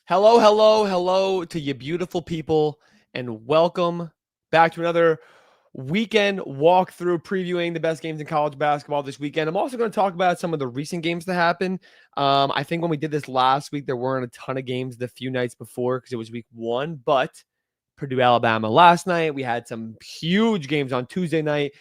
Hello, hello, hello to you beautiful people, and welcome back to another weekend walkthrough previewing the best games in college basketball this weekend. I'm also going to talk about some of the recent games that happened. I think when we did this last week, there weren't a ton of games the few nights before because it was week one, but Purdue, Alabama last night. We had some huge games on Tuesday night,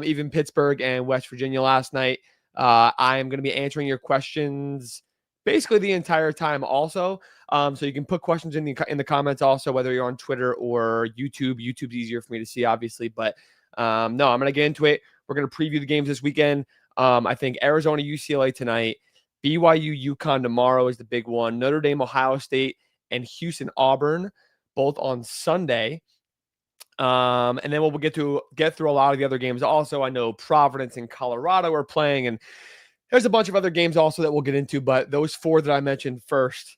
even Pittsburgh and West Virginia last night. I am going to be answering your questions basically the entire time also. So you can put questions in the comments also, whether you're on Twitter or YouTube. YouTube's easier for me to see, obviously. But no, I'm going to get into it. We're going to preview the games this weekend. I think Arizona, UCLA tonight. BYU, UConn tomorrow is the big one. Notre Dame, Ohio State, and Houston, Auburn, both on Sunday. And then we'll get through a lot of the other games also. I know Providence and Colorado are playing, and there's a bunch of other games also that we'll get into, but those four that I mentioned first,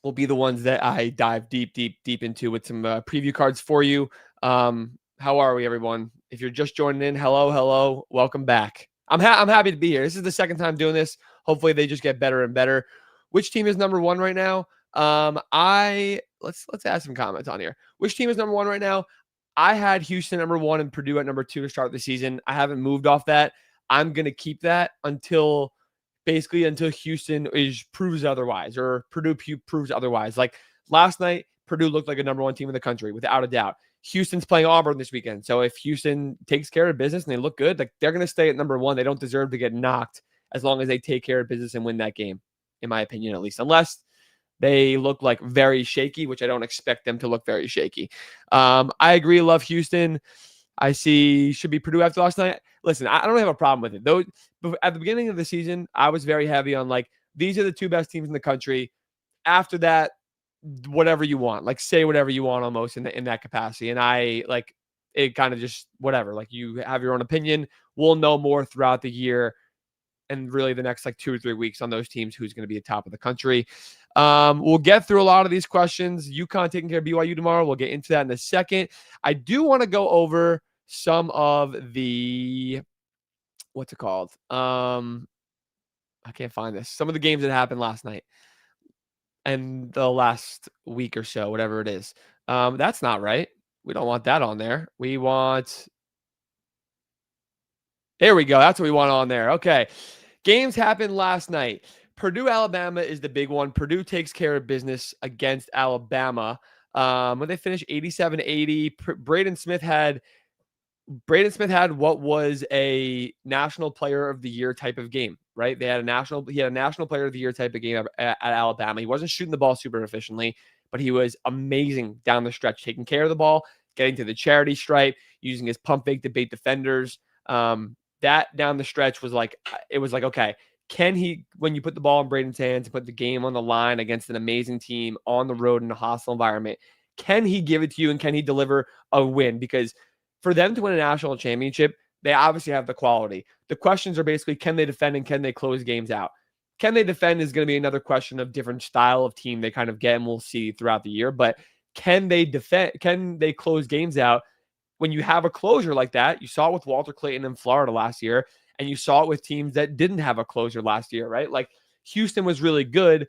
will be the ones that I dive deep into with some preview cards for you. How are we, everyone? If you're just joining in, hello, welcome back. I'm happy to be here. This is the second time doing this. Hopefully they just get better and better. Which team is number one right now? Let's add some comments on here. Which team is number one right now? I had Houston number one and Purdue at number two to start the season. I haven't moved off that. I'm going to keep that until Houston proves otherwise, or Purdue proves otherwise. Like last night, Purdue looked like a number one team in the country, without a doubt. Houston's playing Auburn this weekend. So if Houston takes care of business and they look good, like they're going to stay at number one. They don't deserve to get knocked as long as they take care of business and win that game, in my opinion, at least, unless they look like very shaky, which I don't expect them to look very shaky. I agree. Love Houston. I see should be Purdue after last night. Listen, I don't have a problem with it. Though at the beginning of the season, I was very heavy on like, these are the two best teams in the country. After that, whatever you want, like say whatever you want almost in that capacity. And I like it kind of just whatever, like you have your own opinion. We'll know more throughout the year and really the next like 2 or 3 weeks on those teams, who's going to be at top of the country. We'll get through a lot of these questions. UConn taking care of BYU tomorrow. We'll get into that in a second. I do want to go over some of the, what's it called? I can't find this. Some of the games that happened last night and the last week or so, whatever it is. That's not right. We don't want that on there. We want, there we go. That's what we want on there. Okay. Games happened last night. Purdue, Alabama is the big one. Purdue takes care of business against Alabama. When they finished 87-80, Braden Smith had what was a national player of the year type of game, right? He had a national player of the year type of game at Alabama. He wasn't shooting the ball super efficiently, but he was amazing down the stretch, taking care of the ball, getting to the charity stripe, using his pump fake to bait defenders. That down the stretch was like, okay, can he, when you put the ball in Braden's hands and put the game on the line against an amazing team on the road in a hostile environment, can he give it to you and can he deliver a win? Because for them to win a national championship, they obviously have the quality. The questions are basically, can they defend and can they close games out? Can they defend is going to be another question of different style of team they kind of get, and we'll see throughout the year. But can they defend? Can they close games out? When you have a closure like that, you saw it with Walter Clayton in Florida last year, and you saw it with teams that didn't have a closer last year, right? Like Houston was really good.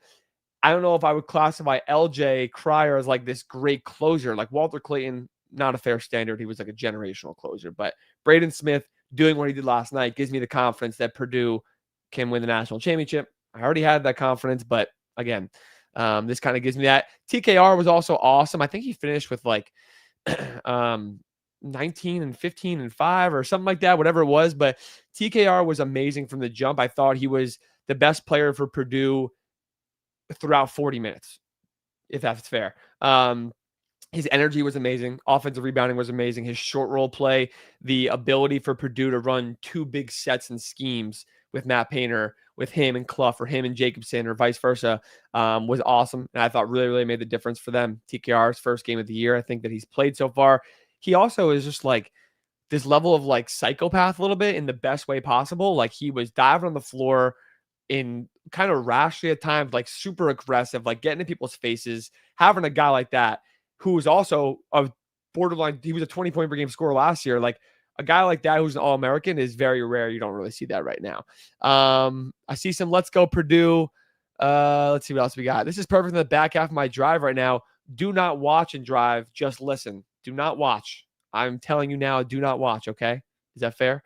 I don't know if I would classify LJ Cryer as like this great closer. Like Walter Clayton, not a fair standard. He was like a generational closer. But Braden Smith doing what he did last night gives me the confidence that Purdue can win the national championship. I already had that confidence, but again, this kind of gives me that. TKR was also awesome. I think he finished with like 19 and 15 and 5 or something like that, whatever it was. But TKR was amazing from the jump. I thought he was the best player for Purdue throughout 40 minutes, if that's fair. His energy was amazing. Offensive rebounding was amazing. His short roll play, the ability for Purdue to run two big sets and schemes with Matt Painter, with him and Clough, or him and Jacobson, or vice versa, was awesome. And I thought really made the difference for them. TKR's first game of the year, I think, that he's played so far. He also is just like this level of like psychopath a little bit in the best way possible. Like he was diving on the floor in kind of rashly at times, like super aggressive, like getting in people's faces. Having a guy like that who was also a borderline, he was a 20-point per game scorer last year. Like a guy like that who's an All-American is very rare. You don't really see that right now. I see some Let's Go Purdue. Let's see what else we got. This is perfect in the back half of my drive right now. Do not watch and drive. Just listen. Do not watch. I'm telling you now, do not watch. Okay. Is that fair?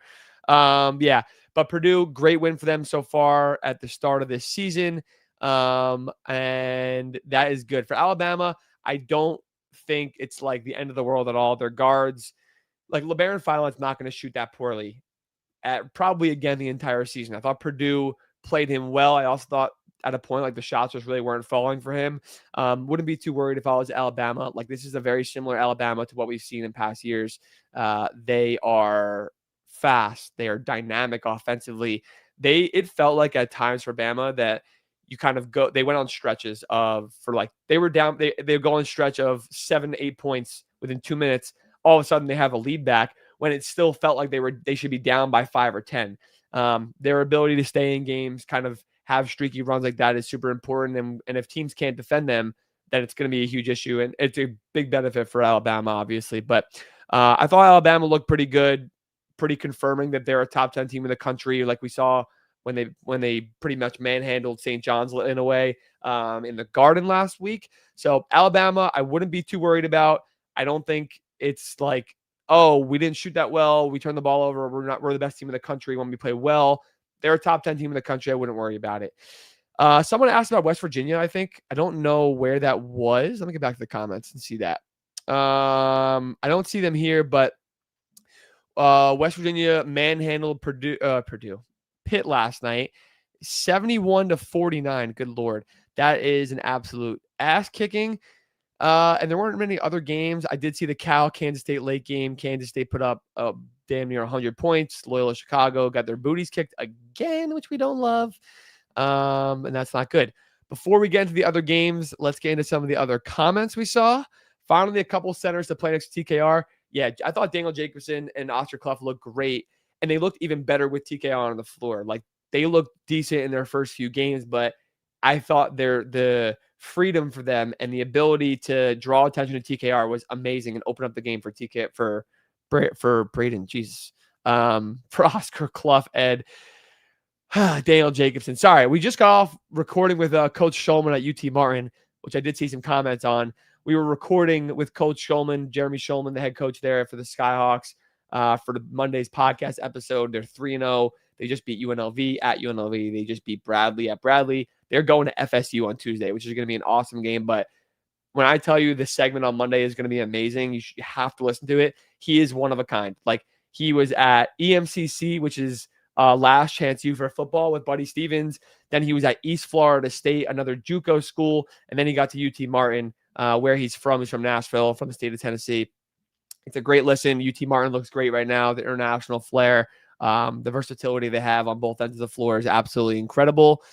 Yeah. But Purdue, great win for them so far at the start of this season. And that is good. For Alabama, I don't think it's like the end of the world at all. Their guards, like LeBaron Filat's not going to shoot that poorly at probably again the entire season. I thought Purdue played him well. I also thought at a point like the shots just really weren't falling for him. Wouldn't be too worried if I was Alabama. Like this is a very similar Alabama to what we've seen in past years. They are fast. They are dynamic offensively. It felt like at times for Bama that you kind of they went on stretches they were down. They go on stretch of 7 to 8 points within 2 minutes. All of a sudden they have a lead back when it still felt like they should be down by 5 or 10. Their ability to stay in games, kind of have streaky runs like that is super important. And if teams can't defend them, then it's going to be a huge issue. And it's a big benefit for Alabama, obviously. But I thought Alabama looked pretty good, pretty confirming that they're a top 10 team in the country, like we saw when they pretty much manhandled St. John's in a way in the Garden last week. So Alabama, I wouldn't be too worried about. I don't think it's like, oh, we didn't shoot that well, we turned the ball over, we're the best team in the country when we play well. They're a top 10 team in the country. I wouldn't worry about it. Someone asked about West Virginia, I think. I don't know where that was. Let me get back to the comments and see that. I don't see them here, but West Virginia manhandled Pitt last night, 71-49. Good Lord. That is an absolute ass kicking. And there weren't many other games. I did see the Kansas State late game. Kansas State put up damn near 100 points. Loyola Chicago got their booties kicked again, which we don't love. And that's not good. Before we get into the other games, let's get into some of the other comments we saw. Finally, a couple centers to play next to TKR. Yeah, I thought Daniel Jacobson and Oscar Clough looked great, and they looked even better with TKR on the floor. Like, they looked decent in their first few games, but I thought the freedom for them and the ability to draw attention to TKR was amazing and open up the game for Braden, Jesus, for Oscar Clough, Ed, Daniel Jacobson. Sorry, we just got off recording with Coach Schulman at UT Martin, which I did see some comments on. We were recording with Coach Schulman, Jeremy Schulman, the head coach there for the Skyhawks, for the Monday's podcast episode. They're 3-0. They just beat UNLV at UNLV. They just beat Bradley at Bradley. They're going to FSU on Tuesday, which is going to be an awesome game. But when I tell you this segment on Monday is going to be amazing, you have to listen to it. He is one of a kind. Like, he was at EMCC, which is Last Chance U for football with Buddy Stevens. Then he was at East Florida State, another JUCO school. And then he got to UT Martin, where he's from. He's from Nashville, from the state of Tennessee. It's a great listen. UT Martin looks great right now. The international flair, the versatility they have on both ends of the floor is absolutely incredible.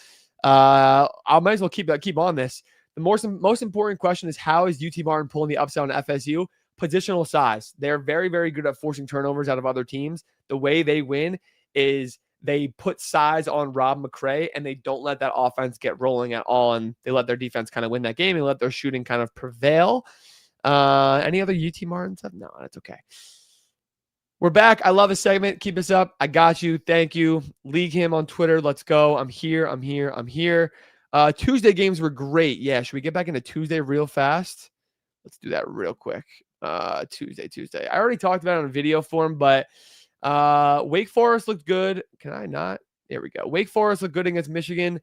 I might as well keep on this. The most important question is, how is UT Martin pulling the upset on FSU? Positional size. They're very, very good at forcing turnovers out of other teams. The way they win is they put size on Rob McCray, and they don't let that offense get rolling at all, and they let their defense kind of win that game and let their shooting kind of prevail. Any other UT Martin stuff? No, that's okay. We're back. I love this segment. Keep this up. I got you. Thank you. League him on Twitter. Let's go. I'm here. Tuesday games were great. Yeah. Should we get back into Tuesday real fast? Let's do that real quick. Tuesday. I already talked about it on video form, but Wake Forest looked good. Can I not? There we go. Wake Forest looked good against Michigan.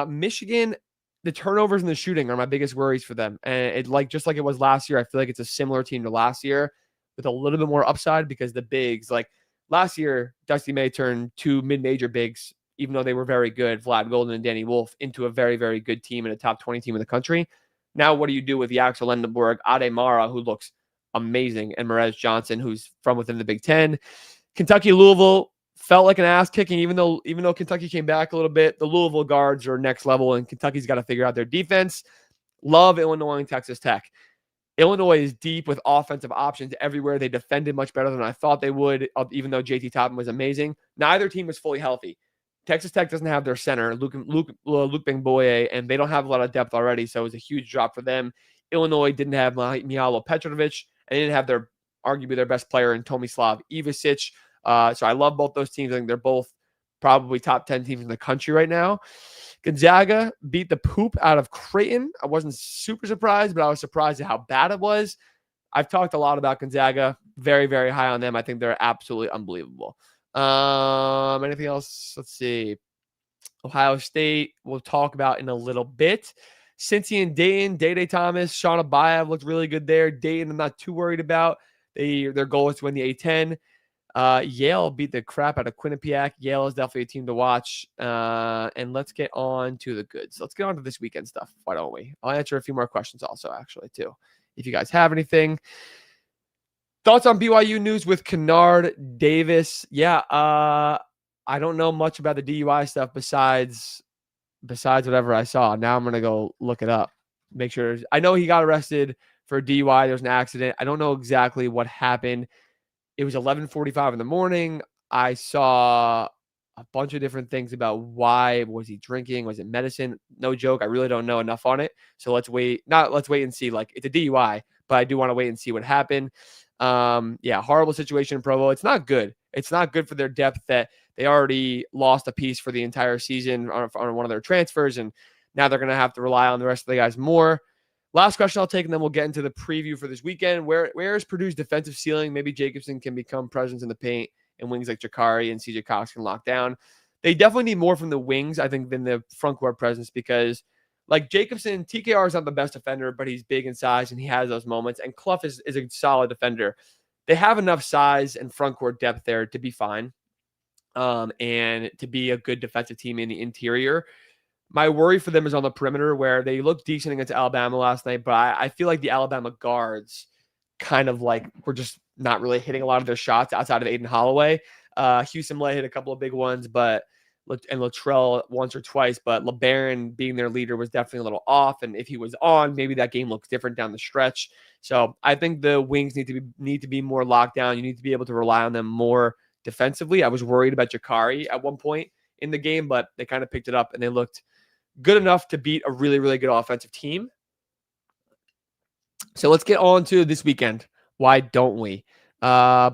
Michigan, the turnovers and the shooting are my biggest worries for them. And just like it was last year, I feel like it's a similar team to last year with a little bit more upside, because the bigs, like last year, Dusty May turned two mid-major bigs, even though they were very good, Vlad Golden and Danny Wolf, into a very, very good team and a top 20 team in the country. Now, what do you do with Yaxel Lendenborg, Ade Mara, who looks amazing, and Merez Johnson, who's from within the Big Ten? Kentucky, Louisville felt like an ass kicking, even though Kentucky came back a little bit. The Louisville guards are next level, and Kentucky's got to figure out their defense. Love Illinois and Texas Tech. Illinois is deep with offensive options everywhere. They defended much better than I thought they would, even though JT Toppin was amazing. Neither team was fully healthy. Texas Tech doesn't have their center, Luke Bangboye, and they don't have a lot of depth already, so it was a huge drop for them. Illinois didn't have Mihajlo Petrovic, and they didn't have arguably their best player in Tomislav Ivisic. So I love both those teams. I think they're both probably top 10 teams in the country right now. Gonzaga beat the poop out of Creighton. I wasn't super surprised, but I was surprised at how bad it was. I've talked a lot about Gonzaga. Very, very high on them. I think they're absolutely unbelievable. Anything else? Let's see. Ohio State, we'll talk about in a little bit. Cincy and Dayton, Day Thomas, Sean Abayev looked really good there. Dayton, I'm not too worried about. Their goal is to win the A-10. Yale beat the crap out of Quinnipiac. Yale is definitely a team to watch. And let's get on to the goods. Let's get on to this weekend stuff. Why don't we? I'll answer a few more questions also, actually, too, if you guys have anything. Thoughts on BYU news with Kennard Davis? Yeah, I don't know much about the DUI stuff besides whatever I saw. Now I'm going to go look it up. Make sure. I know he got arrested for DUI. There was an accident. I don't know exactly what happened. It was 11:45 in the morning. I saw a bunch of different things about why was he drinking? Was it medicine? No joke. I really don't know enough on it. So let's wait and see. Like, it's a DUI, but I do want to wait and see what happened. Yeah, horrible situation in Provo. It's not good. It's not good for their depth that they already lost a piece for the entire season on one of their transfers, and now they're going to have to rely on the rest of the guys more. Last question I'll take, and then we'll get into the preview for this weekend. Where is Purdue's defensive ceiling? Maybe Jacobson can become presence in the paint, and wings like Jakari and CJ Cox can lock down. They definitely need more from the wings, I think, than the front court presence, because like Jacobson, TKR is not the best defender, but he's big in size and he has those moments. And Clough is a solid defender. They have enough size and front court depth there to be fine, and to be a good defensive team in the interior. My worry for them is on the perimeter, where they looked decent against Alabama last night, but I feel like the Alabama guards kind of like were just not really hitting a lot of their shots outside of Aiden Holloway. Houston Lay hit a couple of big ones, and Latrell once or twice, but LeBaron being their leader was definitely a little off. And if he was on, maybe that game looks different down the stretch. So I think the wings need to be more locked down. You need to be able to rely on them more defensively. I was worried about Jakari at one point in the game, but they kind of picked it up and they looked good enough to beat a really, really good offensive team. So let's get on to this weekend. Why don't we? Let's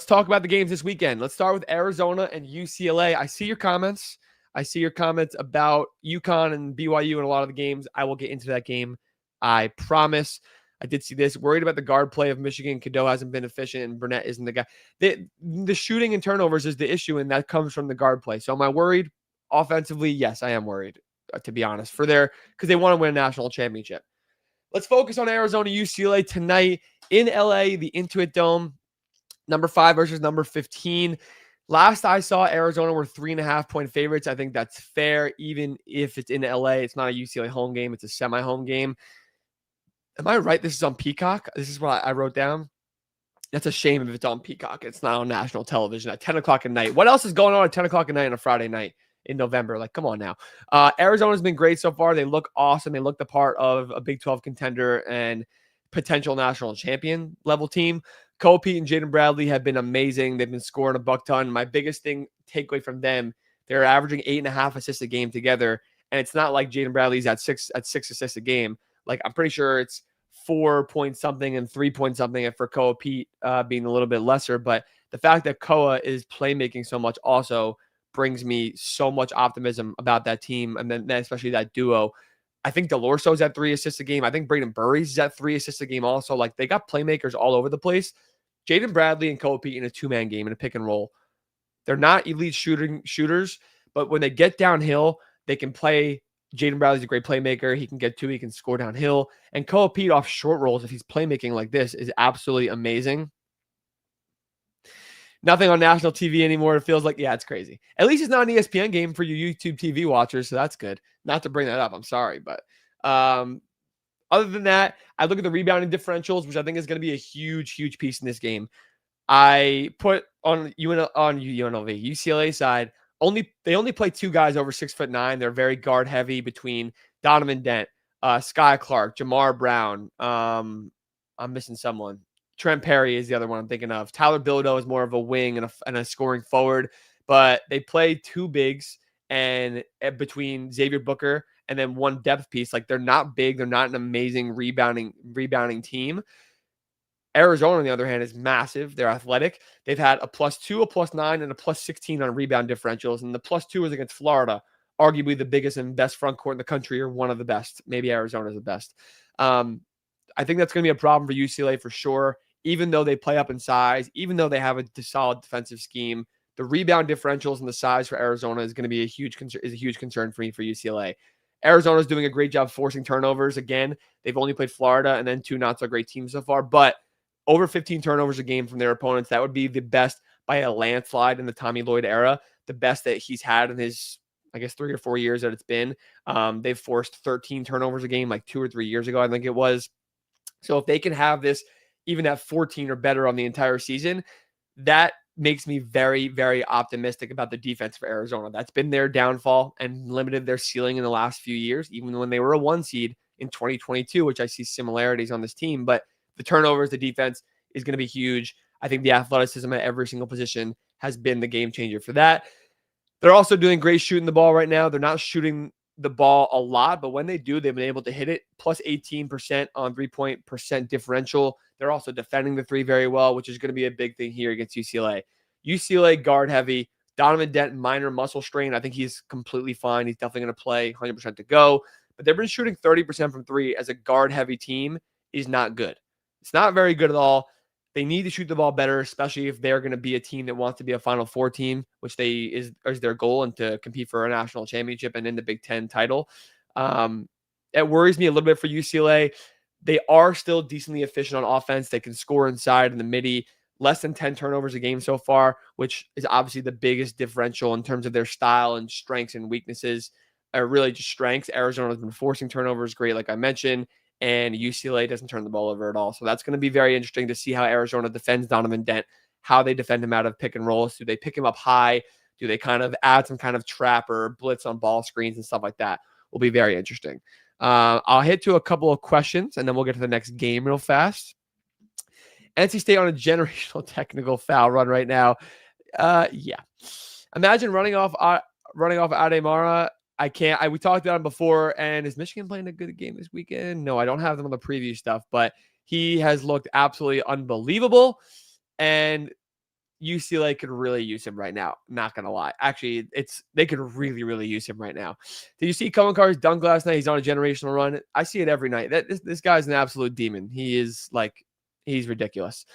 talk about the games this weekend. Let's start with Arizona and UCLA. I see your comments. About UConn and BYU and a lot of the games. I will get into that game, I promise. I did see this. Worried about the guard play of Michigan. Cadeau hasn't been efficient, and Burnett isn't the guy. The shooting and turnovers is the issue, and that comes from the guard play. So am I worried? Offensively, yes, I am worried, to be honest, because they want to win a national championship. Let's focus on Arizona UCLA tonight in LA, the Intuit Dome. Number 5 versus number 15. Last I saw, Arizona were 3.5-point favorites. I think that's fair, even if it's in LA. It's not a UCLA home game. It's a semi-home game. Am I right? This is on Peacock. This is what I wrote down. That's a shame if it's on Peacock. It's not on national television at 10 o'clock at night. What else is going on at 10 o'clock at night on a Friday night in November? Like, come on now. Arizona's been great so far. They look awesome. They look the part of a Big 12 contender and potential national champion level team. Cole Pete and Jaden Bradley have been amazing. They've been scoring a buck ton. My biggest takeaway from them, they're averaging 8.5 assists a game together. And it's not like Jaden Bradley's at six assists a game. Like, I'm pretty sure it's 4 point something and 3 point something, and for Koa Pete being a little bit lesser. But the fact that Koa is playmaking so much also brings me so much optimism about that team, and then especially that duo. I think Delorso's at 3 assists a game. I think Braden Burries is at 3 assists a game also. Like, they got playmakers all over the place. Jaden Bradley and Koa Pete in a 2-man game, in a pick and roll. They're not elite shooters, but when they get downhill, they can play. Jaden Bradley's a great playmaker. He can get 2. He can score downhill. And Koa Pete off short rolls, if he's playmaking like this, is absolutely amazing. Nothing on national TV anymore. It feels like, yeah, it's crazy. At least it's not an ESPN game for you YouTube TV watchers, so that's good. Not to bring that up, I'm sorry. But other than that, I look at the rebounding differentials, which I think is going to be a huge, huge piece in this game. I put on UNLV, UCLA side, they only play 2 guys over 6'9". They're very guard heavy between Donovan Dent, Sky Clark, Jamar Brown. I'm missing someone. Trent Perry is the other one I'm thinking of. Tyler Bilodeau is more of a wing and a scoring forward, but they play 2 bigs and between Xavier Booker and then 1 depth piece. Like, they're not big. They're not an amazing rebounding team. Arizona, on the other hand, is massive. They're athletic. They've had a +2, a +9, and a +16 on rebound differentials. And the +2 is against Florida, arguably the biggest and best front court in the country, or one of the best. Maybe Arizona's the best. I think that's going to be a problem for UCLA for sure. Even though they play up in size, even though they have a solid defensive scheme, the rebound differentials and the size for Arizona is going to be a huge concern for me for UCLA. Arizona's doing a great job forcing turnovers. Again, they've only played Florida and then 2 not so great teams so far, but over 15 turnovers a game from their opponents, that would be the best by a landslide in the Tommy Lloyd era, the best that he's had in his, I guess, 3 or 4 years that it's been. They've forced 13 turnovers a game like 2 or 3 years ago, I think it was. So if they can have this even at 14 or better on the entire season, that makes me very, very optimistic about the defense for Arizona. That's been their downfall and limited their ceiling in the last few years, even when they were a 1 seed in 2022, which I see similarities on this team. But the turnovers, the defense is going to be huge. I think the athleticism at every single position has been the game changer for that. They're also doing great shooting the ball right now. They're not shooting the ball a lot, but when they do, they've been able to hit it. Plus 18% on 3-point percent differential. They're also defending the 3 very well, which is going to be a big thing here against UCLA. UCLA guard heavy. Donovan Dent, minor muscle strain. I think he's completely fine. He's definitely going to play 100% to go. But they've been shooting 30% from 3 as a guard heavy team is not good. It's not very good at all. They need to shoot the ball better, especially if they're going to be a team that wants to be a Final Four team, which is their goal, and to compete for a national championship and in the Big Ten title. It worries me a little bit for UCLA. They are still decently efficient on offense. They can score inside in the midi, less than 10 turnovers a game so far, which is obviously the biggest differential in terms of their style and strengths and weaknesses, are really just strengths. Arizona has been forcing turnovers great, like I mentioned, and UCLA doesn't turn the ball over at all. So that's going to be very interesting to see how Arizona defends Donovan Dent, how they defend him out of pick and rolls. Do they pick him up high? Do they kind of add some kind of trap or blitz on ball screens and stuff like that? Will be very interesting. I'll hit to a couple of questions, and then we'll get to the next game real fast. NC State on a generational technical foul run right now. Yeah. Imagine running off Ademara. We talked about him before. And is Michigan playing a good game this weekend? No, I don't have them on the preview stuff, but he has looked absolutely unbelievable. And UCLA could really use him right now. Not going to lie. Actually, they could really, really use him right now. Did you see Cohen Carr's dunk last night? He's on a generational run. I see it every night. This guy's an absolute demon. He's ridiculous.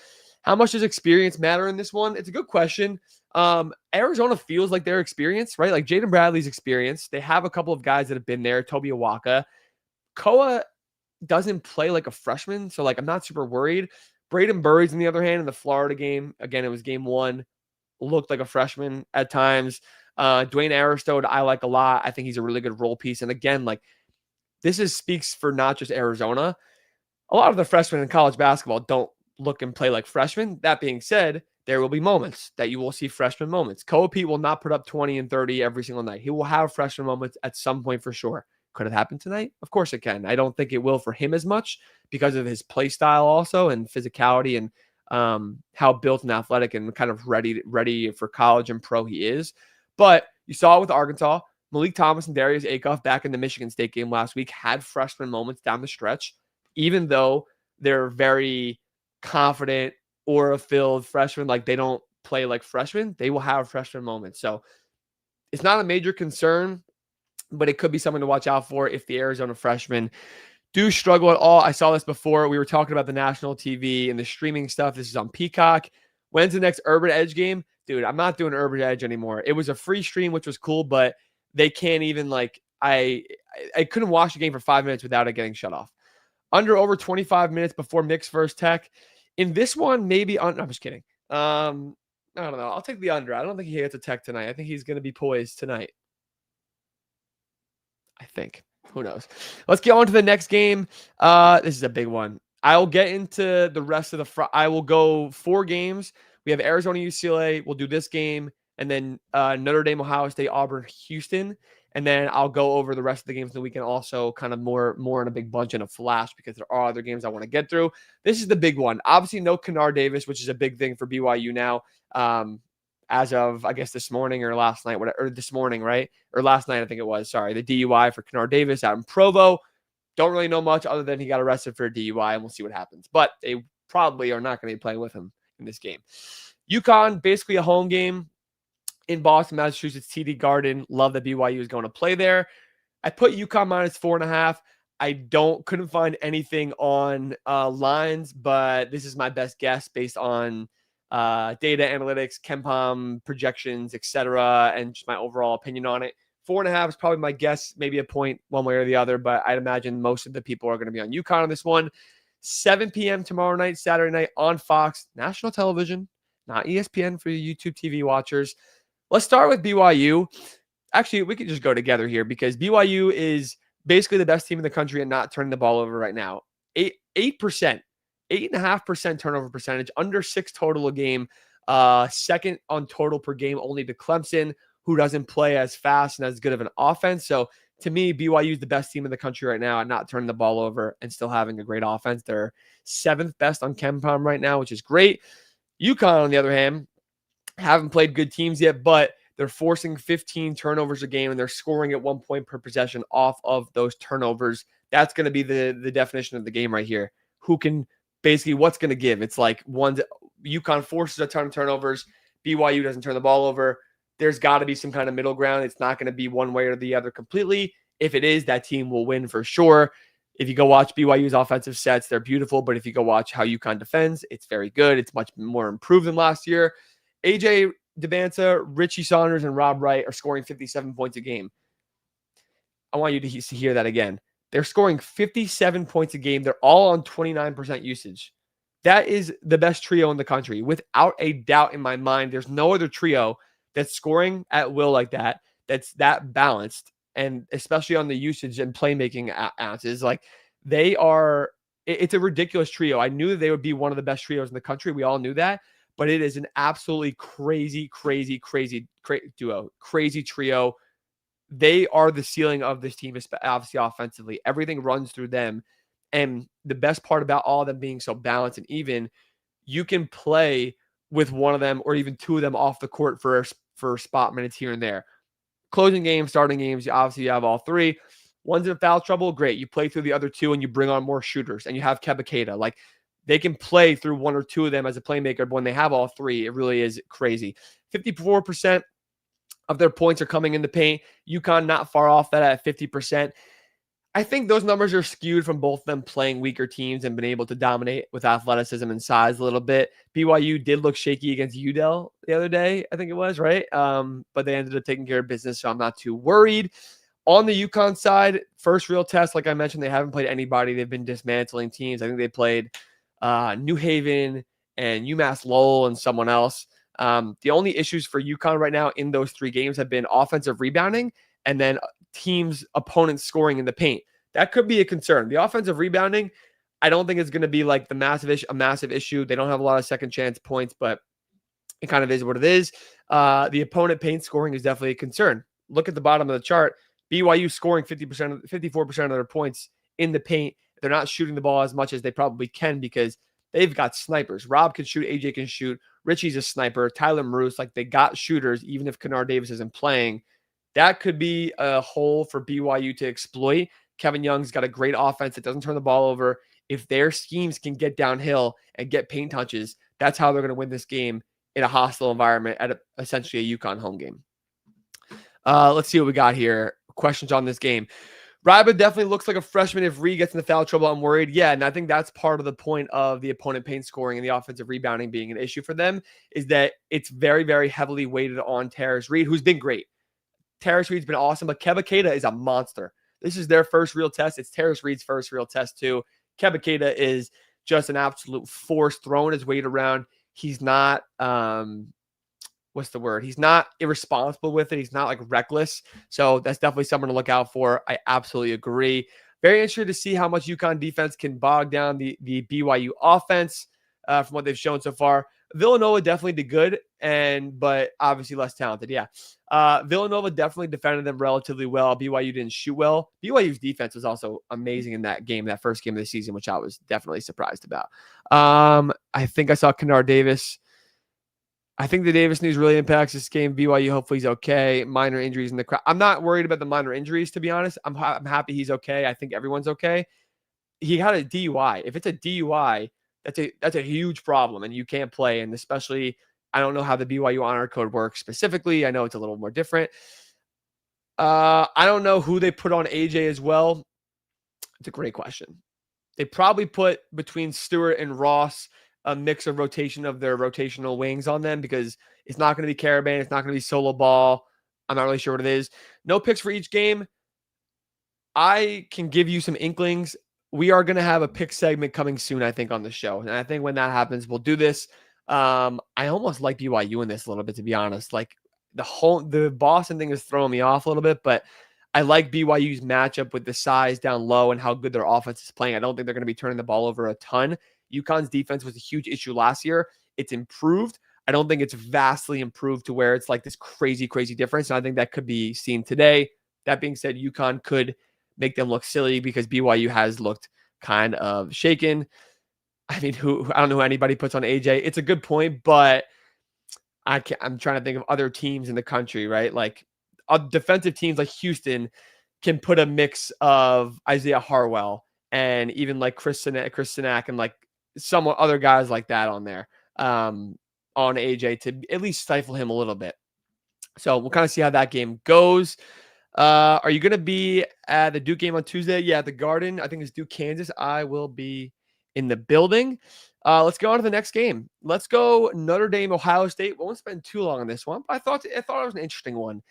How much does experience matter in this one? It's a good question. Arizona feels like they're experienced, right? Like Jaden Bradley's experienced. They have a couple of guys that have been there. Toby Awaka. Koa doesn't play like a freshman, so I'm not super worried. Braden Burries, on the other hand, in the Florida game, again, it was game 1, looked like a freshman at times. Dwayne Aristode, I like a lot. I think he's a really good role piece. And again, this speaks for not just Arizona. A lot of the freshmen in college basketball don't look and play like freshmen. That being said, there will be moments that you will see freshman moments. Koa Pete will not put up 20 and 30 every single night. He will have freshman moments at some point for sure. Could it happen tonight? Of course it can. I don't think it will for him as much because of his play style also and physicality and how built and athletic and kind of ready for college and pro he is. But you saw it with Arkansas. Malik Thomas and Darius Akoff back in the Michigan State game last week had freshman moments down the stretch, even though they're very confident aura-filled freshmen. They don't play like freshmen. They will have freshman moments. So it's not a major concern, but it could be something to watch out for if the Arizona freshmen do struggle at all. I saw this before. We were talking about the national TV and the streaming stuff. This is on Peacock. When's the next Urban Edge game? Dude, I'm not doing Urban Edge anymore. It was a free stream, which was cool, but they can't even I couldn't watch the game for 5 minutes without it getting shut off. Under over 25 minutes before Mick's first tech. In this one, maybe no, I'm just kidding. I don't know. I'll take the under. I don't think he gets a tech tonight. I think he's going to be poised tonight. I think. Who knows? Let's get on to the next game. This is a big one. I'll get into the rest of I will go 4 games. We have Arizona, UCLA. We'll do this game. And then Notre Dame, Ohio State, Auburn, Houston. And then I'll go over the rest of the games of the weekend also kind of more in a big bunch in a flash because there are other games I want to get through. This is the big one. Obviously, no Kennard Davis, which is a big thing for BYU now. As of, I guess, this morning or last night, or this morning, right? Or last night, I think it was. Sorry, the DUI for Kennard Davis out in Provo. Don't really know much other than he got arrested for a DUI, and we'll see what happens. But a probably are not going to be playing with him in this game. UConn, basically a home game in Boston, Massachusetts, TD Garden. Love that BYU is going to play there. I put UConn minus 4.5. I couldn't find anything on lines, but this is my best guess based on data analytics, KenPom projections, etc., and just my overall opinion on it. 4.5 is probably my guess, maybe a point one way or the other, but I'd imagine most of the people are going to be on UConn on this one. 7 p.m. tomorrow night, Saturday night on Fox, national television, not ESPN for you YouTube TV watchers. Let's start with BYU. Actually, we could just go together here because BYU is basically the best team in the country at not turning the ball over right now. 8%, 8.5% turnover percentage, under 6 total a game. Second on total per game only to Clemson, who doesn't play as fast and as good of an offense. So to me, BYU is the best team in the country right now at not turning the ball over and still having a great offense. They're 7th best on KenPom right now, which is great. UConn, on the other hand, haven't played good teams yet, but they're forcing 15 turnovers a game, and they're scoring at 1 point per possession off of those turnovers. That's going to be the definition of the game right here. Who can basically, what's going to give? It's like UConn forces a ton of turnovers. BYU doesn't turn the ball over. There's got to be some kind of middle ground. It's not going to be one way or the other completely. If it is, that team will win for sure. If you go watch BYU's offensive sets, they're beautiful. But if you go watch how UConn defends, it's very good. It's much more improved than last year. AJ Debanza, Richie Saunders, and Rob Wright are scoring 57 points a game. I want you to hear that again. They're scoring 57 points a game. They're all on 29% usage. That is the best trio in the country. Without a doubt in my mind, there's no other trio that's scoring at will like that, that's that balanced, and especially on the usage and playmaking ounces. Like, they are, it's a ridiculous trio. I knew that they would be one of the best trios in the country. We all knew that. But it is an absolutely crazy duo, crazy trio. They are the ceiling of this team, obviously offensively. Everything runs through them. And the best part about all of them being so balanced and even, you can play with one of them or even two of them off the court for spot minutes here and there. Closing games, starting games, you have all three. One's in foul trouble, great. You play through the other two and you bring on more shooters, and you have Kebaketa. Like, they can play through one or two of them as a playmaker, but when they have all three, it really is crazy. 54% of their points are coming in the paint. UConn not far off that at 50%. I think those numbers are skewed from both of them playing weaker teams and been able to dominate with athleticism and size a little bit. BYU did look shaky against UDEL the other day, I think it was, right? But they ended up taking care of business, so I'm not too worried. On the UConn side, first real test, like I mentioned, they haven't played anybody. They've been dismantling teams. I think they played New Haven and UMass Lowell and someone else. The only issues for UConn right now in those 3 games have been offensive rebounding and then opponents scoring in the paint. That could be a concern. The offensive rebounding, I don't think it's going to be like a massive issue. They don't have a lot of second chance points, but it kind of is what it is. The opponent paint scoring is definitely a concern. Look at the bottom of the chart. BYU scoring 54% of their points in the paint. They're not shooting the ball as much as they probably can because they've got snipers. Rob can shoot. AJ can shoot. Richie's a sniper. Tyler Maroos, like, they got shooters, even if Kennard Davis isn't playing. That could be a hole for BYU to exploit. Kevin Young's got a great offense that doesn't turn the ball over. If their schemes can get downhill and get paint touches, that's how they're going to win this game in a hostile environment at essentially a UConn home game. Let's see what we got here. Questions on this game. Ryba definitely looks like a freshman. If Reed gets into foul trouble, I'm worried. Yeah, and I think that's part of the point of the opponent paint scoring and the offensive rebounding being an issue for them, is that it's very, very heavily weighted on Terrace Reed, who's been great. Terrace Reed's been awesome, but Kebaketa is a monster. This is their first real test. It's Terrace Reed's first real test too. Kebaketa is just an absolute force, throwing his weight around. He's not what's the word? He's not irresponsible with it. He's not like reckless. So that's definitely someone to look out for. I absolutely agree. Very interested to see how much UConn defense can bog down the BYU offense from what they've shown so far. Villanova definitely did good, but obviously less talented. Yeah. Villanova definitely defended them relatively well. BYU didn't shoot well. BYU's defense was also amazing in that game, that first game of the season, which I was definitely surprised about. I think I saw Kennard Davis. I think the Davis news really impacts this game. BYU, hopefully he's okay. Minor injuries in the crowd. I'm not worried about the minor injuries, to be honest. I'm happy he's okay. I think everyone's okay. He had a DUI. If it's a DUI, that's a huge problem, and you can't play. And especially, I don't know how the BYU honor code works specifically. I know it's a little more different. I don't know who they put on AJ as well. It's a great question. They probably put between Stewart and Ross a mix of rotation of their rotational wings on them, because it's not going to be Caravan. It's not going to be solo ball. I'm not really sure what it is. No picks for each game. I can give you some inklings. We are going to have a pick segment coming soon, I think, on the show. And I think when that happens, we'll do this. I almost like BYU in this a little bit, to be honest. Like the Boston thing is throwing me off a little bit, but I like BYU's matchup with the size down low and how good their offense is playing. I don't think they're going to be turning the ball over a ton. UConn's defense was a huge issue last year. It's improved. I don't think it's vastly improved to where it's like this crazy, crazy difference. And I think that could be seen today. That being said, UConn could make them look silly because BYU has looked kind of shaken. I mean, I don't know who anybody puts on AJ. It's a good point, but I'm trying to think of other teams in the country, right? Like defensive teams like Houston can put a mix of Isaiah Harwell and even like Chris Sinak and like some other guys like that on there on AJ to at least stifle him a little bit. So we'll kind of see how that game goes. Are you going to be at the Duke game on Tuesday? Yeah, at the Garden. I think it's Duke, Kansas. I will be in the building. Let's go on to the next game. Let's go Notre Dame, Ohio State. Won't spend too long on this one, but I thought it was an interesting one.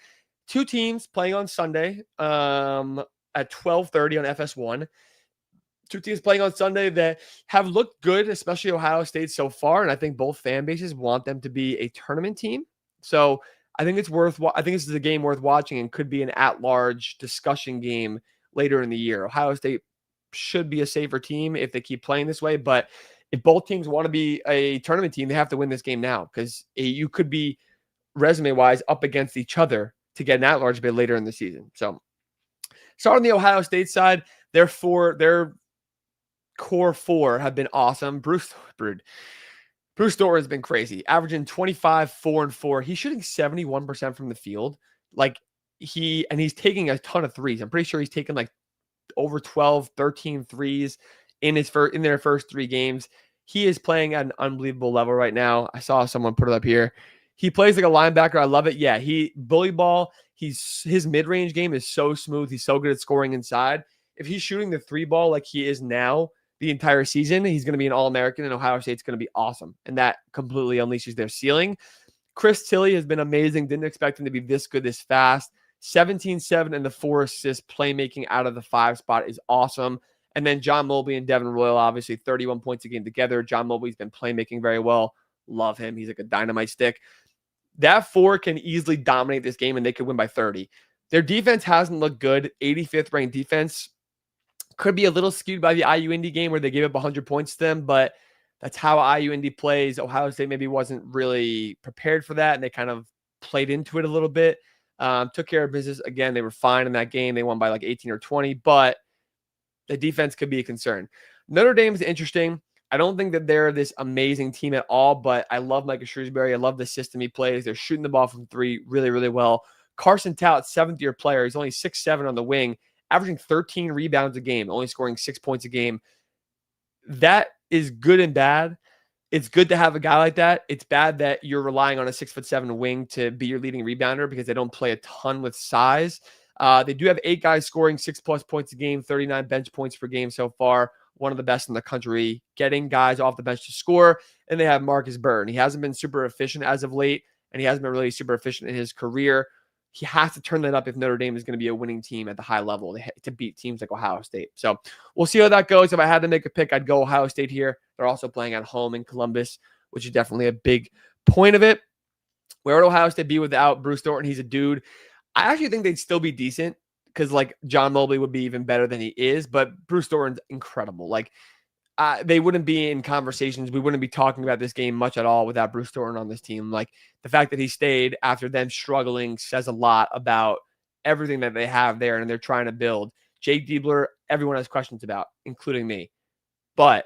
Two teams playing on Sunday at 12:30 on FS1. Two teams playing on Sunday that have looked good, especially Ohio State so far, and I think both fan bases want them to be a tournament team. So I think I think this is a game worth watching and could be an at-large discussion game later in the year. Ohio State should be a safer team if they keep playing this way, but if both teams want to be a tournament team, they have to win this game now, because you could be resume-wise up against each other to get an at-large bid later in the season. So starting on the Ohio State side, their core four have been awesome. Bruce Thornton has been crazy, averaging 25, 4, and 4. He's shooting 71% from the field. Like he's taking a ton of threes. I'm pretty sure he's taken like over 12, 13 threes in their first 3 games. He is playing at an unbelievable level right now. I saw someone put it up here. He plays like a linebacker. I love it. Yeah, he bully ball. His mid-range game is so smooth. He's so good at scoring inside. If he's shooting the 3 ball like he is now the entire season, he's going to be an All-American, and Ohio State's going to be awesome. And that completely unleashes their ceiling. Chris Tilley has been amazing. Didn't expect him to be this good this fast. 17-7 and the 4 assists. Playmaking out of the 5 spot is awesome. And then John Mobley and Devin Royal, obviously 31 points a game together. John Mobley's been playmaking very well. Love him. He's like a dynamite stick. That 4 can easily dominate this game, and they could win by 30. Their defense hasn't looked good. 85th ranked defense. Could be a little skewed by the IU Indy game where they gave up 100 points to them, but that's how IU Indy plays. Ohio State maybe wasn't really prepared for that, and they kind of played into it a little bit. Took care of business. Again, they were fine in that game. They won by like 18 or 20, but the defense could be a concern. Notre Dame is interesting. I don't think that they're this amazing team at all, but I love Micah Shrewsbury. I love the system he plays. They're shooting the ball from 3 really, really well. Carson Tout, 7th-year player. He's only 6'7" on the wing, averaging 13 rebounds a game, only scoring 6 points a game. That is good and bad. It's good to have a guy like that. It's bad that you're relying on a 6'7" wing to be your leading rebounder because they don't play a ton with size. They do have 8 guys scoring 6+ points a game, 39 bench points per game so far. One of the best in the country, getting guys off the bench to score. And they have Marcus Byrne. He hasn't been super efficient as of late, and he hasn't been really super efficient in his career. He has to turn that up if Notre Dame is going to be a winning team at the high level to beat teams like Ohio State. So we'll see how that goes. If I had to make a pick, I'd go Ohio State here. They're also playing at home in Columbus, which is definitely a big point of it. Where would Ohio State be without Bruce Thornton? He's a dude. I actually think they'd still be decent because like John Mobley would be even better than he is, but Bruce Thornton's incredible. Like they wouldn't be in conversations. We wouldn't be talking about this game much at all without Bruce Thornton on this team. Like the fact that he stayed after them struggling says a lot about everything that they have there and they're trying to build. Jake Diebler, everyone has questions about, including me. But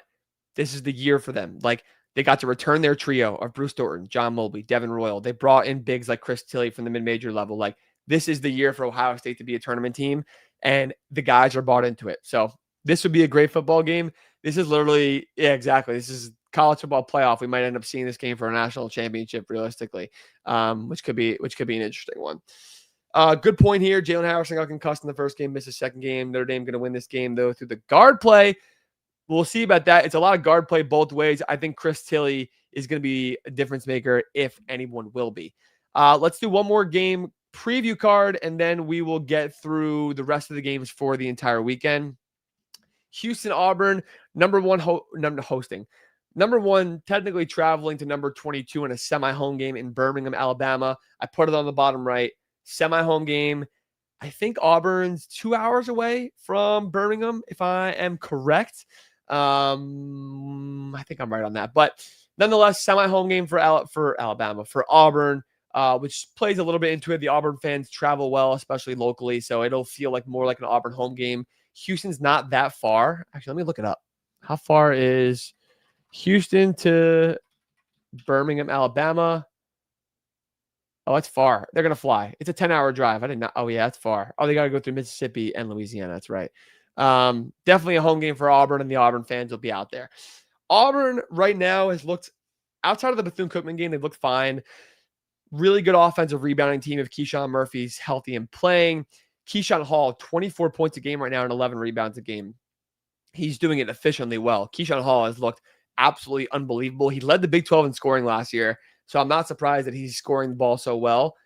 this is the year for them. Like they got to return their trio of Bruce Thornton, John Mobley, Devin Royal. They brought in bigs like Chris Tilley from the mid-major level. Like this is the year for Ohio State to be a tournament team, and the guys are bought into it. So this would be a great football game. This is literally, yeah, exactly. This is college football playoff, we might end up seeing this game for a national championship realistically, which could be an interesting one. Good point here. Jalen Harrison got concussed in the first game, missed the second game. Notre Dame going to win this game, though, through the guard play. We'll see about that. It's a lot of guard play both ways. I think Chris Tilley is going to be a difference maker, if anyone will be. Let's do one more game preview card, and then we will get through the rest of the games for the entire weekend. Houston, Auburn, number one hosting. Number one, technically traveling to number 22 in a semi-home game in Birmingham, Alabama. I put it on the bottom right. Semi-home game. I think Auburn's 2 hours away from Birmingham, if I am correct. I think I'm right on that. But nonetheless, semi-home game for Alabama, for Auburn, which plays a little bit into it. The Auburn fans travel well, especially locally, so it'll feel like more like an Auburn home game. Houston's not that far. Actually, let me look it up. How far is Houston to Birmingham, Alabama? Oh, it's far. They're going to fly. It's a 10-hour drive. I didn't know. Oh, yeah, that's far. Oh, they got to go through Mississippi and Louisiana. That's right. Definitely a home game for Auburn, and the Auburn fans will be out there. Auburn right now has looked, outside of the Bethune-Cookman game, they've looked fine. Really good offensive rebounding team if Keyshawn Murphy's healthy and playing. Keyshawn Hall, 24 points a game right now and 11 rebounds a game. He's doing it efficiently well. Keyshawn Hall has looked absolutely unbelievable. He led the Big 12 in scoring last year. So I'm not surprised that he's scoring the ball so well.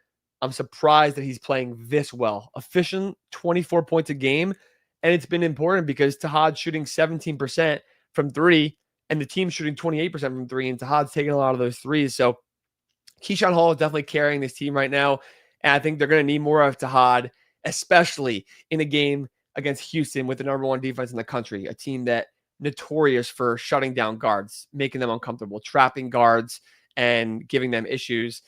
I'm surprised that he's playing this well. Efficient, 24 points a game. And it's been important because Tahad's shooting 17% from three, and the team's shooting 28% from three, and Tahad's taking a lot of those threes. So Keyshawn Hall is definitely carrying this team right now. And I think they're going to need more of Tahad, especially in a game against Houston with the number one defense in the country, a team that notorious for shutting down guards, making them uncomfortable, trapping guards, and giving them issues.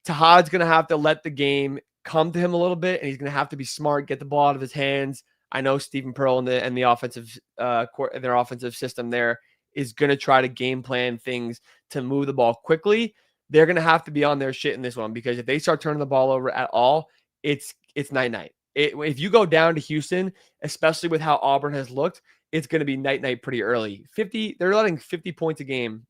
Tahad's going to have to let the game come to him a little bit, and he's going to have to be smart, get the ball out of his hands. I know Stephen Pearl and the offensive their offensive system there is going to try to game plan things to move the ball quickly. They're going to have to be on their shit in this one, because if they start turning the ball over at all, it's night-night. If you go down to Houston, especially with how Auburn has looked, it's going to be night-night pretty early. They're letting 50 points a game.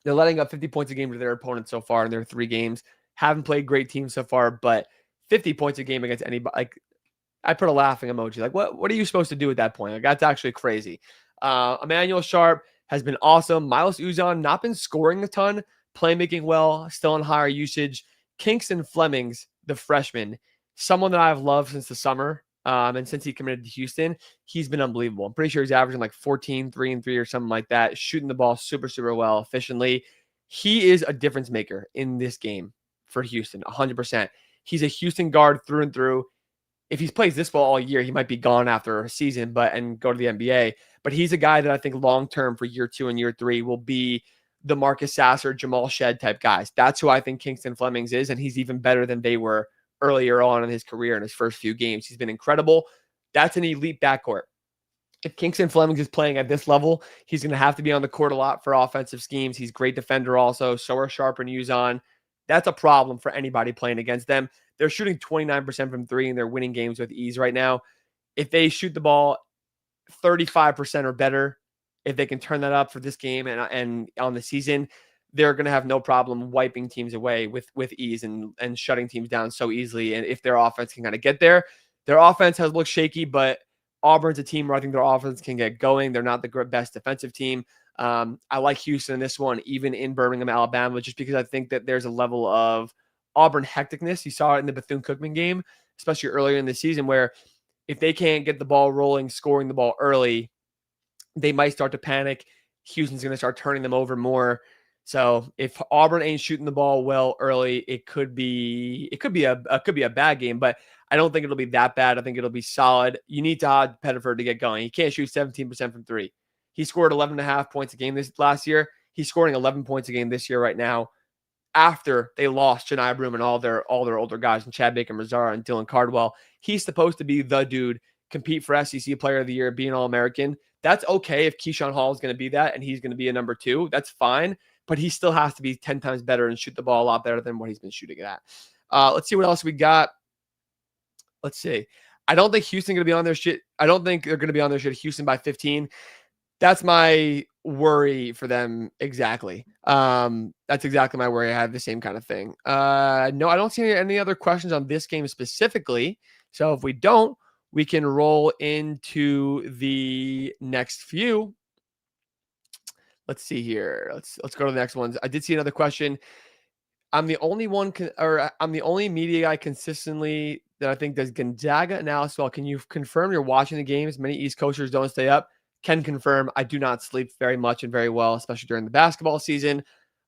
They're letting up 50 points a game to their opponents so far in their 3 games. Haven't played great teams so far, but 50 points a game against anybody, like, I put a laughing emoji. Like, what are you supposed to do at that point? Like, that's actually crazy. Emmanuel Sharp has been awesome. Miles Uzon, not been scoring a ton, playmaking well, still on higher usage. Kingston Flemings, the freshman, someone that I've loved since the summer. And since he committed to Houston, he's been unbelievable. I'm pretty sure he's averaging like 14, 3 and 3 or something like that, shooting the ball super, super well, efficiently. He is a difference maker in this game for Houston, 100%. He's a Houston guard through and through. If he plays this well all year, he might be gone after a season, and go to the NBA. But he's a guy that I think long-term for year 2 and year 3 will be the Marcus Sasser, Jamal Shedd type guys. That's who I think Kingston Flemings is, and he's even better than they were earlier on in his career in his first few games. He's been incredible. That's an elite backcourt. If Kingston Flemings is playing at this level, he's going to have to be on the court a lot for offensive schemes. He's a great defender also. So are Sharp and Uzon. That's a problem for anybody playing against them. They're shooting 29% from 3, and they're winning games with ease right now. If they shoot the ball 35% or better, if they can turn that up for this game and on the season, they're going to have no problem wiping teams away with ease and shutting teams down so easily. And if their offense can kind of get there, their offense has looked shaky, but Auburn's a team where I think their offense can get going. They're not the best defensive team. I like Houston in this one, even in Birmingham, Alabama, just because I think that there's a level of Auburn hecticness. You saw it in the Bethune-Cookman game, especially earlier in the season, where if they can't get the ball rolling, scoring the ball early, they might start to panic. Houston's going to start turning them over more. So if Auburn ain't shooting the ball well early, it could be a bad game, but I don't think it'll be that bad. I think it'll be solid. You need Todd Pettiford to get going. He can't shoot 17% from 3. He scored 11.5 points a game this last year. He's scoring 11 points a game this year right now, after they lost Janai Broom and all their older guys, and Chad Baker-Mazara and Dylan Cardwell. He's supposed to be the dude, compete for SEC Player of the Year, be an All-American. That's okay if Keyshawn Hall is going to be that and he's going to be a number 2. That's fine, but he still has to be 10 times better and shoot the ball a lot better than what he's been shooting it at. Let's see what else we got. Let's see. I don't think Houston going to be on their shit. I don't think they're going to be on their shit. Houston by 15. That's my worry for them exactly. That's exactly my worry. I have the same kind of thing. No, I don't see any other questions on this game specifically. So if we don't, we can roll into the next few. Let's see here. Let's go to the next ones. I did see another question. I'm the only I'm the only media guy consistently that I think does Gonzaga analysis well. Can you confirm you're watching the games? Many East Coasters don't stay up. Can confirm I do not sleep very much and very well, especially during the basketball season.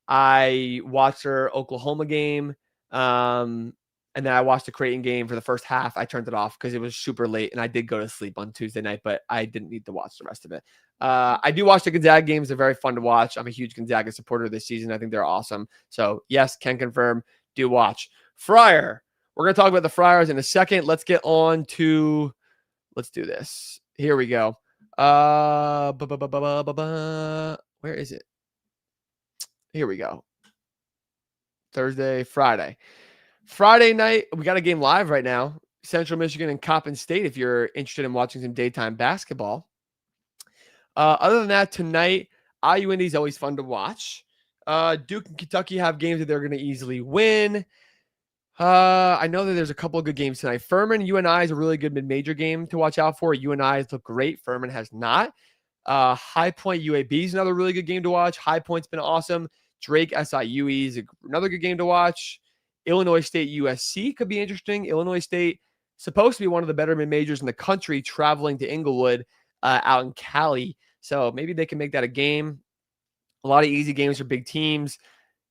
I watched their Oklahoma game, and then I watched the Creighton game for the first half. I turned it off because it was super late, and I did go to sleep on Tuesday night, but I didn't need to watch the rest of it. I do watch the Gonzaga games. They're very fun to watch. I'm a huge Gonzaga supporter this season. I think they're awesome. So, yes, can confirm, do watch. Friar. We're going to talk about the Friars in a second. Let's get on to – let's do this. Here we go. Where is it? Here we go. Thursday, Friday. Friday night, we got a game live right now. Central Michigan and Coppin State, if you're interested in watching some daytime basketball. Other than that, tonight, IU Indy is always fun to watch. Duke and Kentucky have games that they're going to easily win. I know that there's a couple of good games tonight. Furman, UNI is a really good mid-major game to watch out for. UNI has looked great. Furman has not. High Point UAB is another really good game to watch. High Point's been awesome. Drake SIUE is another good game to watch. Illinois State USC could be interesting. Illinois State supposed to be one of the better mid-majors in the country, traveling to Inglewood out in Cali. So maybe they can make that a game. A lot of easy games for big teams.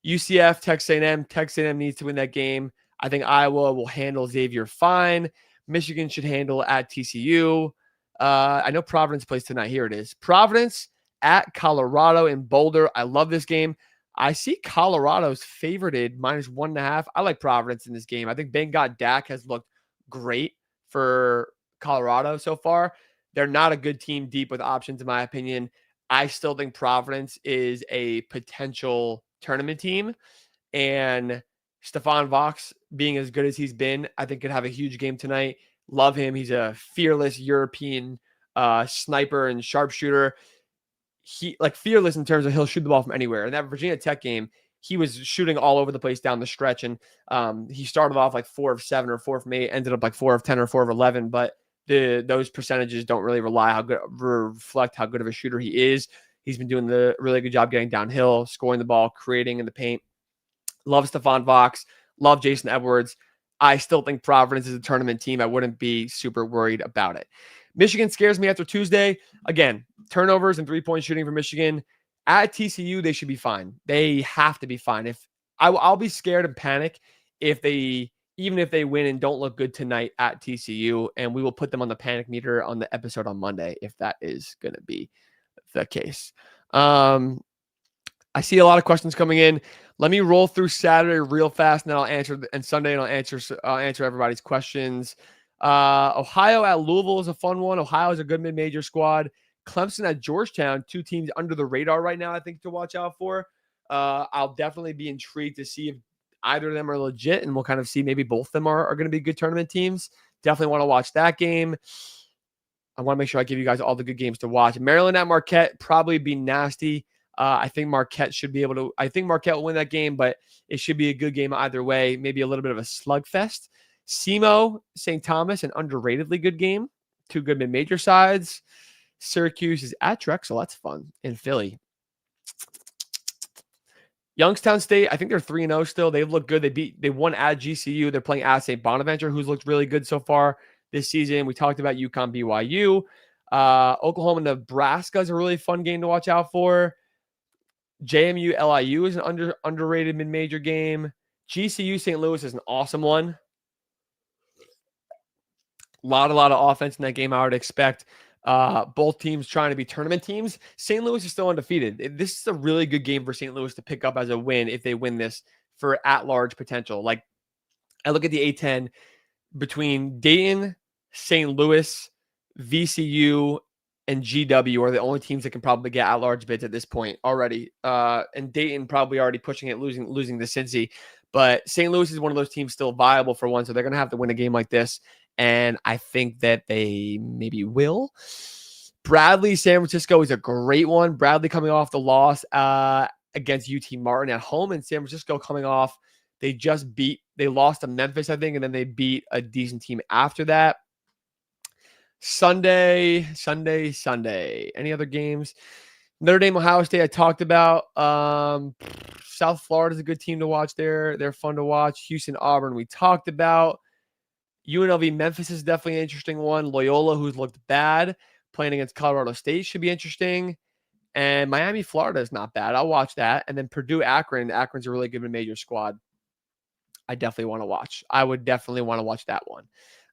UCF, Texas A&M. Texas A&M needs to win that game. I think Iowa will handle Xavier fine. Michigan should handle at TCU. I know Providence plays tonight. Here it is. Providence at Colorado in Boulder. I love this game. I see Colorado's favorited -1.5. I like Providence in this game. I think Ben Dak has looked great for Colorado so far. They're not a good team deep with options, in my opinion. I still think Providence is a potential tournament team. And Stephon Vox, being as good as he's been, I think could have a huge game tonight. Love him. He's a fearless European sniper and sharpshooter. He fearless in terms of he'll shoot the ball from anywhere. In that Virginia Tech game, he was shooting all over the place down the stretch. And he started off 4 of 7 or 4 from 8, ended up 4 of 10 or 4 of 11. But those percentages don't really reflect how good of a shooter he is. He's been doing the really good job getting downhill, scoring the ball, creating in the paint. Love Stephon Vox. Love Jason Edwards. I still think Providence is a tournament team. I wouldn't be super worried about it. Michigan scares me after Tuesday. Again, turnovers and three-point shooting for Michigan. At TCU, they should be fine. They have to be fine. I'll be scared and panic even if they win and don't look good tonight at TCU, and we will put them on the panic meter on the episode on Monday if that is going to be the case. I see a lot of questions coming in. Let me roll through Saturday real fast, and then I'll answer, and Sunday, and I'll answer everybody's questions. Ohio at Louisville is a fun one. Ohio is a good mid-major squad. Clemson at Georgetown, 2 teams under the radar right now, I think, to watch out for. I'll definitely be intrigued to see if either of them are legit, and we'll kind of see maybe both of them are going to be good tournament teams. Definitely want to watch that game. I want to make sure I give you guys all the good games to watch. Maryland at Marquette, probably be nasty. I think Marquette will win that game, but it should be a good game either way. Maybe a little bit of a slugfest. SEMO, St. Thomas, an underratedly good game. 2 good mid-major sides. Syracuse is at Drexel. That's fun. In Philly. Youngstown State, I think they're 3-0 still. They've looked good. They won at GCU. They're playing at St. Bonaventure, who's looked really good so far this season. We talked about UConn BYU. Oklahoma Nebraska is a really fun game to watch out for. JMU LIU is an underrated mid-major game. GCU St. Louis is an awesome one. A lot of offense in that game, I would expect. Both teams trying to be tournament teams. St. Louis is still undefeated. This is a really good game for St. Louis to pick up as a win if they win this for at-large potential. I look at the A10 between Dayton, St. Louis, VCU, and GW are the only teams that can probably get at-large bids at this point already. And Dayton probably already pushing it, losing to Cincy. But St. Louis is one of those teams still viable for one, so they're going to have to win a game like this. And I think that they maybe will. Bradley, San Francisco is a great one. Bradley coming off the loss against UT Martin at home, and San Francisco coming off, they lost to Memphis, I think, and then they beat a decent team after that. Sunday. Any other games? Notre Dame, Ohio State, I talked about. South Florida is a good team to watch there. They're fun to watch. Houston, Auburn, we talked about. UNLV, Memphis is definitely an interesting one. Loyola, who's looked bad, playing against Colorado State, should be interesting. And Miami, Florida is not bad. I'll watch that. And then Purdue, Akron. Akron's a really good major squad. I definitely want to watch. I would definitely want to watch that one.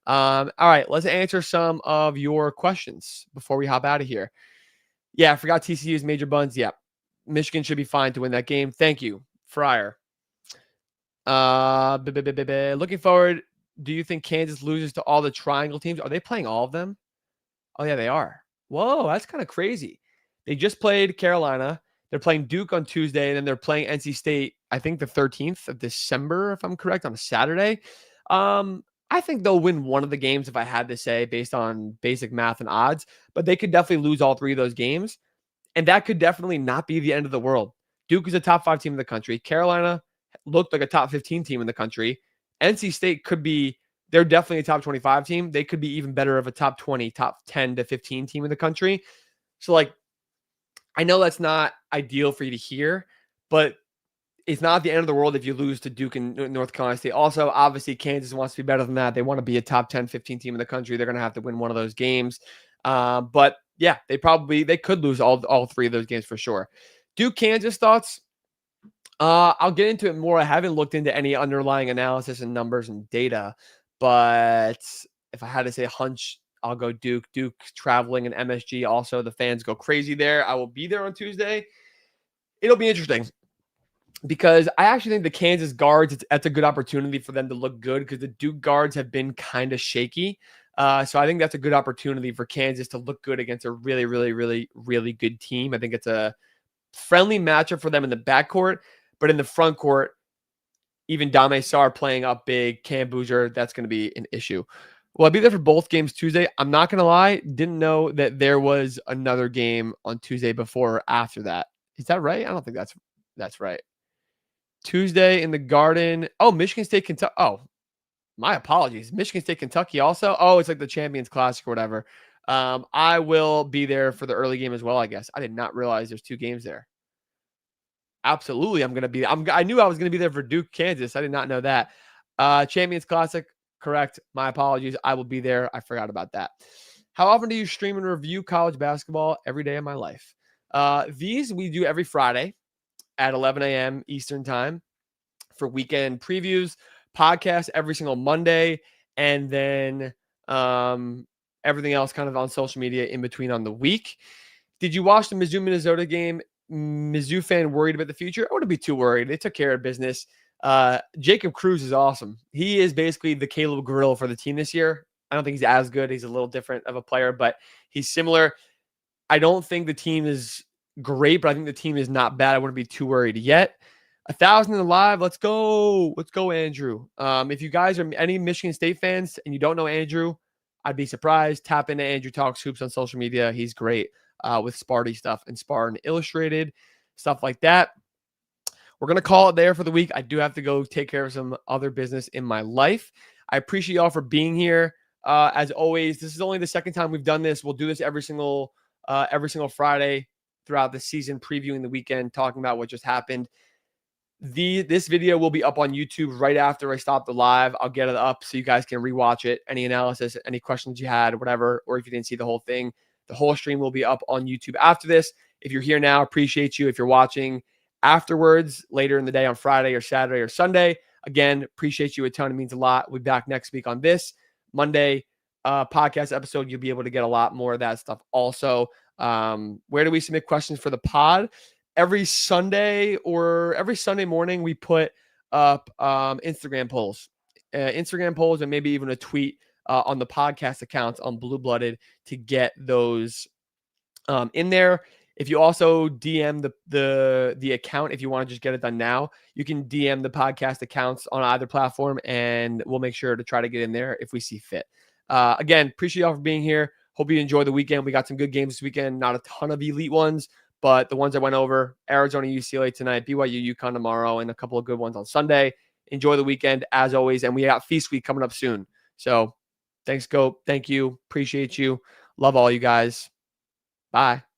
All right, let's answer some of your questions before we hop out of here. Yeah, I forgot TCU's major buns. Yeah, Michigan should be fine to win that game. Thank you, Fryer. Looking forward. Do you think Kansas loses to all the triangle teams? Are they playing all of them? Oh, yeah, they are. Whoa, that's kind of crazy. They just played Carolina. They're playing Duke on Tuesday, and then they're playing NC State, I think the 13th of December, if I'm correct, on a Saturday. I think they'll win one of the games if I had to say based on basic math and odds, but they could definitely lose all three of those games, and that could definitely not be the end of the world. Duke is a top 5 team in the country. Carolina looked like a top 15 team in the country. NC State they're definitely a top 25 team. They could be even better of a top 20, top 10 to 15 team in the country. So, I know that's not ideal for you to hear, but it's not the end of the world if you lose to Duke and North Carolina State. Also, obviously, Kansas wants to be better than that. They want to be a top 10, 15 team in the country. They're going to have to win one of those games. But yeah, they could lose all three of those games for sure. Duke, Kansas thoughts? I'll get into it more. I haven't looked into any underlying analysis and numbers and data, but if I had to say hunch, I'll go Duke. Duke traveling in MSG. Also, the fans go crazy there. I will be there on Tuesday. It'll be interesting because I actually think the Kansas guards, that's a good opportunity for them to look good because the Duke guards have been kind of shaky. So I think that's a good opportunity for Kansas to look good against a really, really, really, really good team. I think it's a friendly matchup for them in the backcourt, but in the front court, even Dame Sarr playing up big, Cam Boozer, that's going to be an issue. Well, I'll be there for both games Tuesday. I'm not going to lie. Didn't know that there was another game on Tuesday before or after that. Is that right? I don't think that's right. Tuesday in the Garden. Oh, Michigan State, Kentucky. Oh, my apologies. Michigan State, Kentucky also. Oh, it's like the Champions Classic or whatever. I will be there for the early game as well, I guess. I did not realize there's 2 games there. Absolutely, I'm going to be. I knew I was going to be there for Duke, Kansas. I did not know that. Champions Classic. Correct. My apologies. I will be there. I forgot about that. How often do you stream and review college basketball? Every day of my life. These we do every Friday at 11 a.m. Eastern time for weekend previews, podcast every single Monday, and then everything else kind of on social media in between on the week. Did you watch the Mizzou Minnesota game? Mizzou fan worried about the future? I wouldn't be too worried. They took care of business. Jacob Cruz is awesome. He is basically the Caleb Grill for the team this year. I don't think he's as good. He's a little different of a player, but he's similar. I don't think the team is great, but I think the team is not bad. I wouldn't be too worried yet. 1,000 in the live. Let's go. Let's go, Andrew. If you guys are any Michigan State fans and you don't know Andrew, I'd be surprised. Tap into Andrew Talks Hoops on social media. He's great with Sparty stuff and Spartan Illustrated, stuff like that. We're going to call it there for the week. I do have to go take care of some other business in my life. I appreciate y'all for being here. As always, this is only the second time we've done this. We'll do this every single Friday throughout the season, previewing the weekend, talking about what just happened. This video will be up on YouTube right after I stop the live. I'll get it up so you guys can rewatch it. Any analysis, any questions you had, whatever, or if you didn't see the whole thing, the whole stream will be up on YouTube after this. If you're here now, appreciate you. If you're watching afterwards, later in the day on Friday or Saturday or Sunday, again, appreciate you a ton. It means a lot. We'll be back next week on this Monday podcast episode. You'll be able to get a lot more of that stuff also. Where do we submit questions for the pod? Every Sunday morning, we put up Instagram polls and maybe even a tweet on the podcast accounts on Blue Blooded to get those in there. If you also DM the account, if you want to just get it done now, you can DM the podcast accounts on either platform, and we'll make sure to try to get in there if we see fit. Again, appreciate y'all for being here. Hope you enjoy the weekend. We got some good games this weekend. Not a ton of elite ones, but the ones I went over: Arizona, UCLA tonight, BYU, UConn tomorrow, and a couple of good ones on Sunday. Enjoy the weekend as always, and we got Feast Week coming up soon. So thanks, Goat. Thank you. Appreciate you. Love all you guys. Bye.